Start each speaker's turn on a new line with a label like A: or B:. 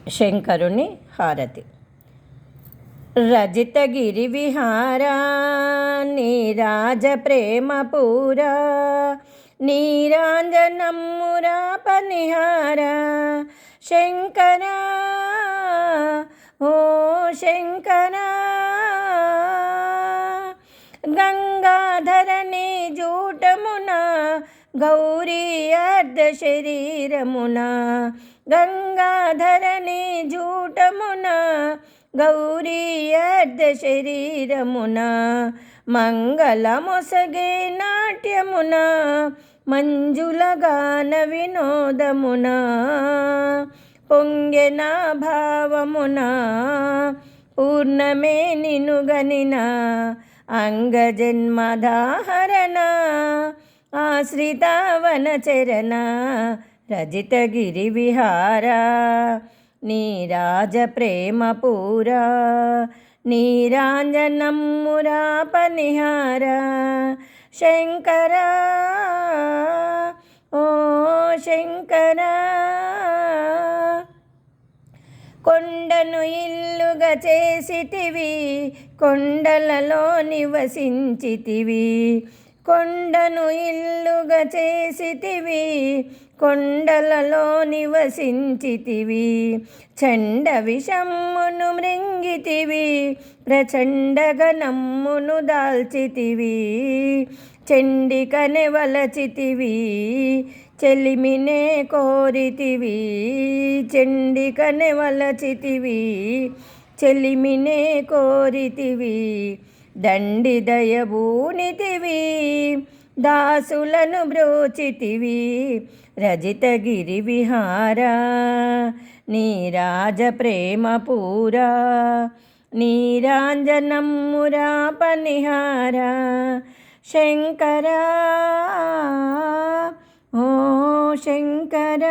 A: శంకరుని హారతి. రజితగిరి విహారా నీరాజ ప్రేమ పూరా నీరాంజనమ్మురా పనిహారా శంకరా ఓ శంకరా గంగాధరణి జూటమున గౌరీ అర్ధ శరీరమున గంగాధరణి జూటమున గౌరీ అర్ధ శరీరమున మంగళమొసగే నాట్యమున మంజుల గాన వినోదమున పొంగెన భావమున పూర్ణమే నినుగనిన అంగజన్మదాహరణ ఆశ్రితావన చరణ రజితగిరి విహారా నీరాజ ప్రేమ పూరా నీరాంజనమ్మురా పనిహారా శంకరా ఓ శంకరా కొండను ఇల్లుగా చేసితివి కొండలలో నివసించితివి కొండను ఇల్లుగా చేసితివి కొండలలో నివసించితివి చండ విషమ్మును మృంగితివి ప్రచండగణమ్మును దాల్చితివి చండికనే వలచితివి చెలిమినే కోరితివి చండికనే వలచితివి చెలిమినే కోరితివి దండి దయబూనితివి దాసులను బ్రోచితివి రజితగిరి విహారా నీరాజ ప్రేమ పూరా నీరాంజనమ్మురా పనిహారా శంకరా ఓ శంకరా.